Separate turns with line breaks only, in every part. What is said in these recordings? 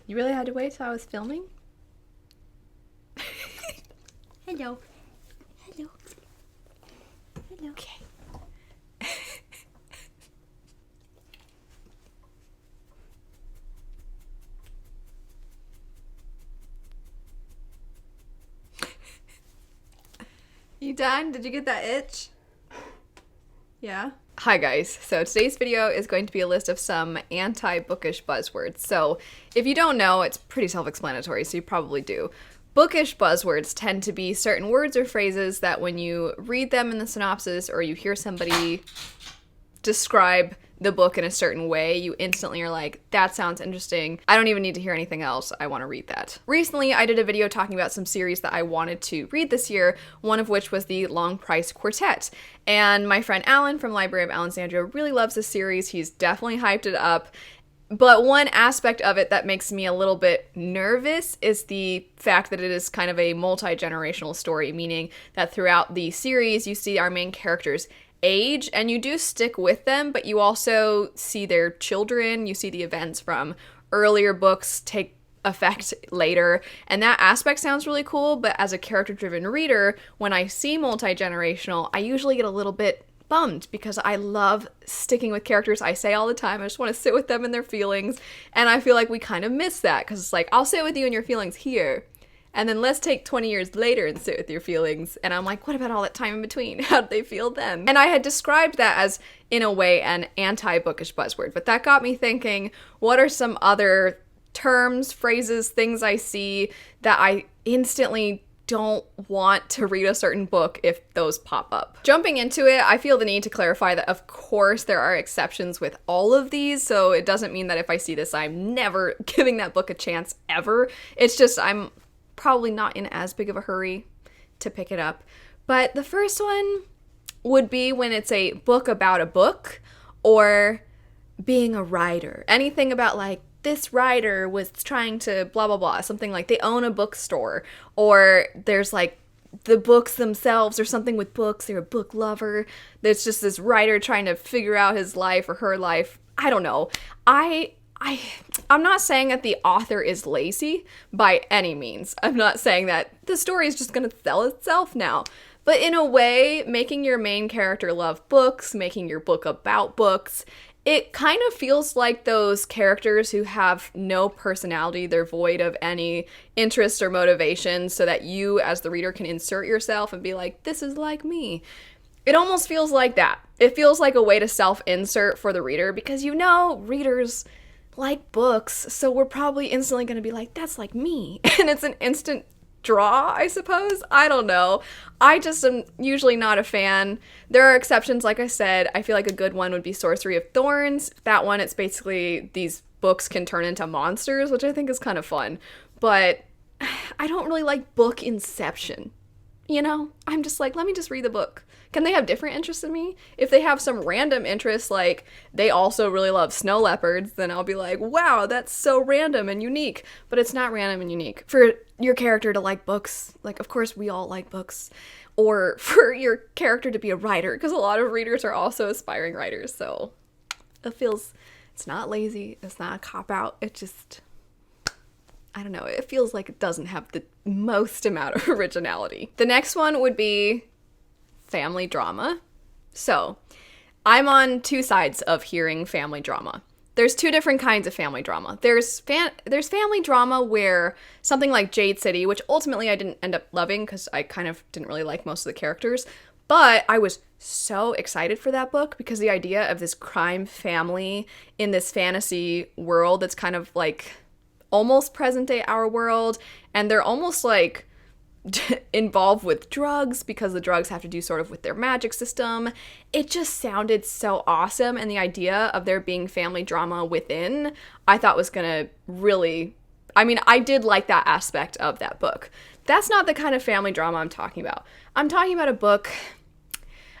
You really had to wait till I was filming? Hello. Hello. Hello. Okay. You done? Did you get that itch? Yeah? Hi guys, so today's video is going to be a list of some anti-bookish buzzwords. So if you don't know, it's pretty self-explanatory, so you probably do. Bookish buzzwords tend to be certain words or phrases that when you read them in the synopsis or you hear somebody describe the book in a certain way, you instantly are like, that sounds interesting. I don't even need to hear anything else. I want to read that. Recently, I did a video talking about some series that I wanted to read this year, one of which was the Long Price Quartet. And my friend Alan from Library of Alexandria really loves this series. He's definitely hyped it up. But one aspect of it that makes me a little bit nervous is the fact that it is kind of a multi-generational story, meaning that throughout the series, you see our main characters age and you do stick with them, but you also see their children, you see the events from earlier books take effect later, and that aspect sounds really cool. But as a character-driven reader, when I see multi-generational, I usually get a little bit bummed because I love sticking with characters. I say all the time, I just want to sit with them and their feelings, and I feel like we kind of miss that because it's like, I'll sit with you and your feelings here, and then let's take 20 years later and sit with your feelings. And I'm like, what about all that time in between? How'd they feel then? And I had described that as, in a way, an anti-bookish buzzword. But that got me thinking, what are some other terms, phrases, things I see that I instantly don't want to read a certain book if those pop up? Jumping into it, I feel the need to clarify that of course there are exceptions with all of these, so it doesn't mean that if I see this I'm never giving that book a chance ever. It's just I'm probably not in as big of a hurry to pick it up. But the first one would be when it's a book about a book or being a writer. Anything about like, this writer was trying to blah blah blah, something like they own a bookstore, or there's like the books themselves or something with books, they're a book lover. There's just this writer trying to figure out his life or her life. I don't know. I'm not saying that the author is lazy by any means. I'm not saying that the story is just gonna sell itself now. But in a way, making your main character love books, making your book about books, it kind of feels like those characters who have no personality, they're void of any interest or motivation, so that you as the reader can insert yourself and be like, this is like me. It almost feels like that. It feels like a way to self-insert for the reader because readers like books, so we're probably instantly going to be like, that's like me. And it's an instant draw, I suppose. I don't know. I just am usually not a fan. There are exceptions, like I said. I feel like a good one would be Sorcery of Thorns. That one, it's basically these books can turn into monsters, which I think is kind of fun. But I don't really like book inception. You know? I'm just like, let me just read the book. Can they have different interests in me? If they have some random interests, like they also really love snow leopards, then I'll be like, wow, that's so random and unique. But it's not random and unique. For your character to like books, like of course we all like books, or for your character to be a writer, because a lot of readers are also aspiring writers, so it's not lazy, it's not a cop-out, it just, I don't know, it feels like it doesn't have the most amount of originality. The next one would be family drama. So, I'm on two sides of hearing family drama. There's two different kinds of family drama. There's family drama where something like Jade City, which ultimately I didn't end up loving because I kind of didn't really like most of the characters, but I was so excited for that book because the idea of this crime family in this fantasy world that's kind of like almost present day our world, and they're almost like involved with drugs because the drugs have to do sort of with their magic system. It just sounded so awesome, and the idea of there being family drama within, I thought was gonna really, I did like that aspect of that book. That's not the kind of family drama I'm talking about. I'm talking about a book,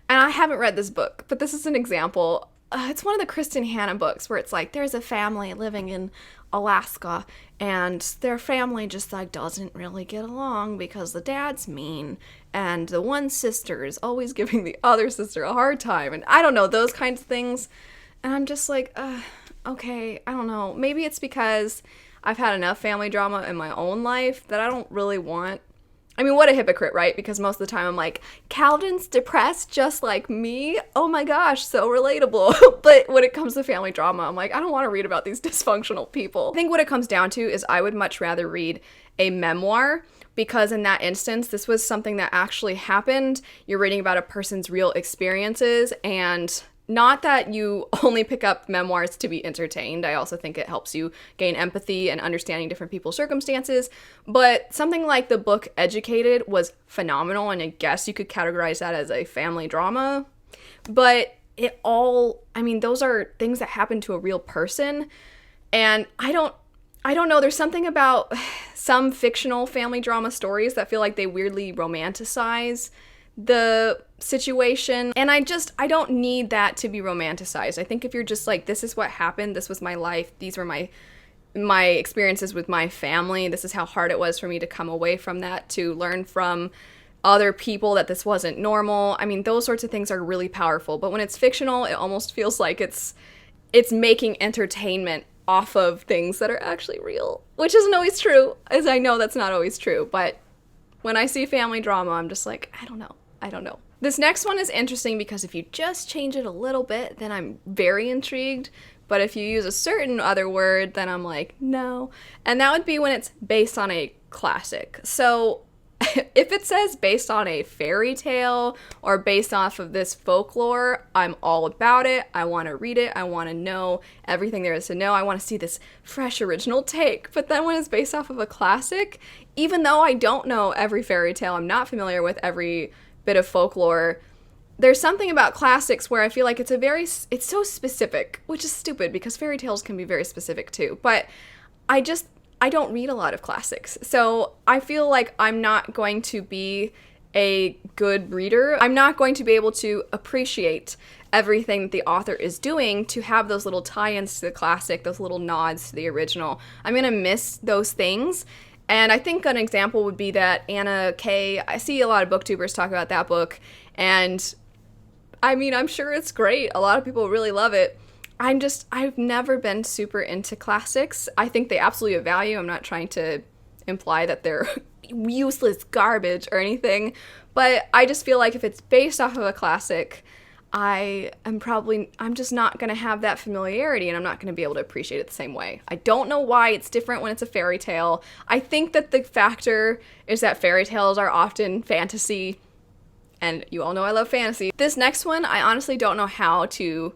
and I haven't read this book, but this is an example. It's one of the Kristen Hanna books where it's like there's a family living in Alaska and their family just like doesn't really get along because the dad's mean and the one sister is always giving the other sister a hard time, and I don't know, those kinds of things. And I'm just like, okay, I don't know. Maybe it's because I've had enough family drama in my own life that I don't really want. I mean, what a hypocrite, right? Because most of the time I'm like, Calden's depressed just like me. Oh my gosh, so relatable. But when it comes to family drama, I'm like, I don't want to read about these dysfunctional people. I think what it comes down to is I would much rather read a memoir, because in that instance, this was something that actually happened. You're reading about a person's real experiences, and not that you only pick up memoirs to be entertained. I also think it helps you gain empathy and understanding different people's circumstances. But something like the book Educated was phenomenal, and I guess you could categorize that as a family drama. But those are things that happen to a real person. And I don't know, there's something about some fictional family drama stories that feel like they weirdly romanticize the situation, and I don't need that to be romanticized. I think if you're just like, this is what happened, this was my life, these were my experiences with my family, this is how hard it was for me to come away from that, to learn from other people that this wasn't normal. I mean, those sorts of things are really powerful. But when it's fictional, it almost feels like it's making entertainment off of things that are actually real, which isn't always true, as I know that's not always true. But when I see family drama, I'm just like, I don't know. This next one is interesting because if you just change it a little bit, then I'm very intrigued. But if you use a certain other word, then I'm like, no. And that would be when it's based on a classic. So if it says based on a fairy tale or based off of this folklore, I'm all about it. I want to read it. I want to know everything there is to know. I want to see this fresh original take. But then when it's based off of a classic, even though I don't know every fairy tale, I'm not familiar with every bit of folklore, there's something about classics where I feel like it's so specific, which is stupid because fairy tales can be very specific too. But I don't read a lot of classics. So I feel like I'm not going to be a good reader. I'm not going to be able to appreciate everything that the author is doing to have those little tie-ins to the classic, those little nods to the original. I'm going to miss those things. And I think an example would be that Anna K. I see a lot of booktubers talk about that book, and I mean, I'm sure it's great. A lot of people really love it. I've never been super into classics. I think they absolutely have value. I'm not trying to imply that they're useless garbage or anything, but I just feel like if it's based off of a classic, I'm just not going to have that familiarity, and I'm not going to be able to appreciate it the same way. I don't know why it's different when it's a fairy tale. I think that the factor is that fairy tales are often fantasy, and you all know I love fantasy. This next one, I honestly don't know how to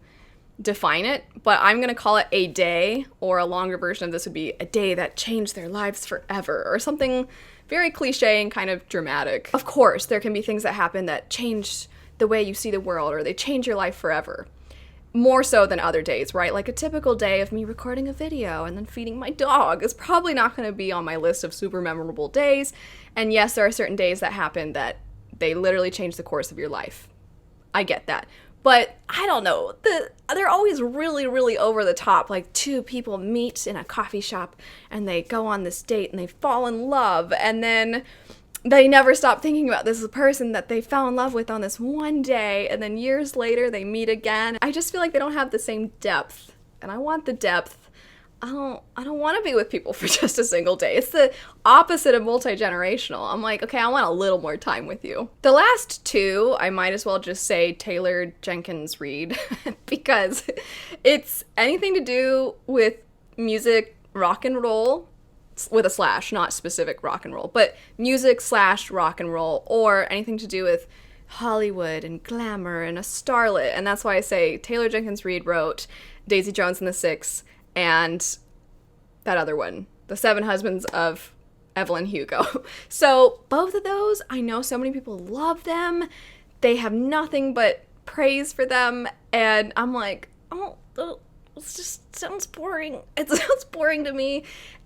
define it, but I'm going to call it a day, or a longer version of this would be a day that changed their lives forever, or something very cliche and kind of dramatic. Of course, there can be things that happen that change the way you see the world, or they change your life forever. More so than other days, right? Like a typical day of me recording a video and then feeding my dog is probably not going to be on my list of super memorable days. And yes, there are certain days that happen that they literally change the course of your life. I get that. But I don't know, they're always really, really over the top. Like two people meet in a coffee shop and they go on this date and they fall in love, and then they never stop thinking about this person that they fell in love with on this one day, and then years later they meet again. I just feel like they don't have the same depth, and I want the depth. I don't want to be with people for just a single day. It's the opposite of multi-generational. I'm like, okay, I want a little more time with you. The last two, I might as well just say Taylor Jenkins Reid because it's anything to do with music, rock and roll, with a slash, not specific rock and roll, but music / rock and roll, or anything to do with Hollywood and glamour and a starlet. And that's why I say Taylor Jenkins Reid wrote Daisy Jones and the Six and that other one, The Seven Husbands of Evelyn Hugo. So both of those, I know so many people love them. They have nothing but praise for them. And I'm like, oh, it just sounds boring. It sounds boring to me.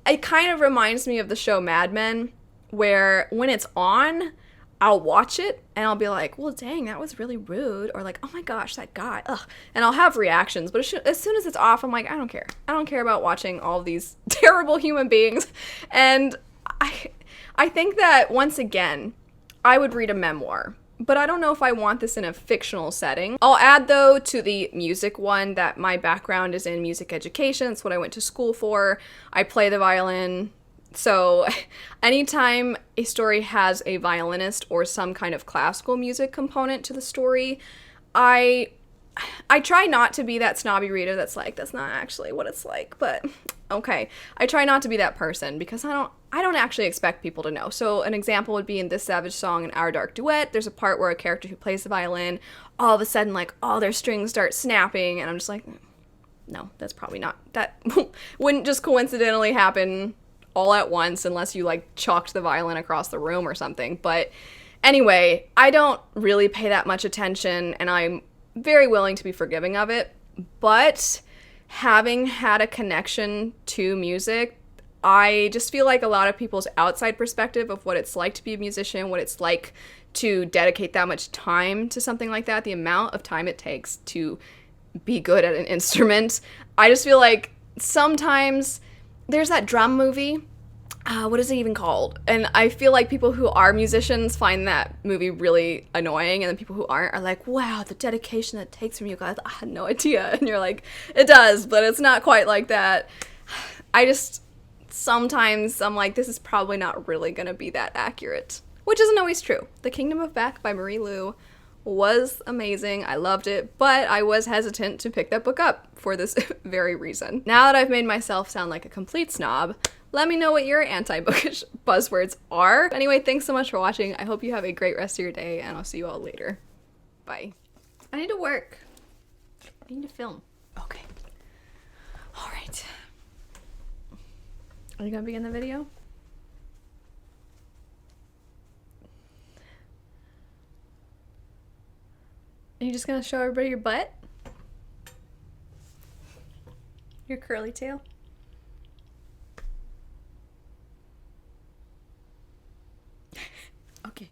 It kind of reminds me of the show Mad Men, where when it's on, I'll watch it and I'll be like, well, dang, that was really rude. Or like, oh my gosh, that guy, ugh. And I'll have reactions. But as soon as it's off, I'm like, I don't care. I don't care about watching all of these terrible human beings. And I think that, once again, I would read a memoir. but I don't know if I want this in a fictional setting. I'll add though to the music one that my background is in music education. It's what I went to school for. I play the violin. So anytime a story has a violinist or some kind of classical music component to the story, I try not to be that snobby reader that's like, that's not actually what it's like, but okay. I try not to be that person because I don't actually expect people to know. So an example would be in This Savage Song and Our Dark Duet, there's a part where a character who plays the violin, all of a sudden, like, all their strings start snapping, and I'm just like, no, that's probably not, that wouldn't just coincidentally happen all at once unless you, like, chalked the violin across the room or something. But anyway, I don't really pay that much attention, and I'm very willing to be forgiving of it, but having had a connection to music, I just feel like a lot of people's outside perspective of what it's like to be a musician, what it's like to dedicate that much time to something like that, the amount of time it takes to be good at an instrument, I just feel like sometimes there's that drum movie, what is it even called? And I feel like people who are musicians find that movie really annoying, and then people who aren't are like, wow, the dedication that it takes from you guys, I had no idea. And you're like, it does, but it's not quite like that. Sometimes I'm like, this is probably not really gonna be that accurate, which isn't always true. The Kingdom of Beck by Marie Lu was amazing. I loved it, but I was hesitant to pick that book up for this very reason. Now that I've made myself sound like a complete snob, let me know what your anti-bookish buzzwords are. Anyway, thanks so much for watching. I hope you have a great rest of your day, and I'll see you all later. Bye. I need to work. I need to film. Okay. All right. Are you gonna begin the video? Are you just gonna show everybody your butt? Your curly tail? Okay.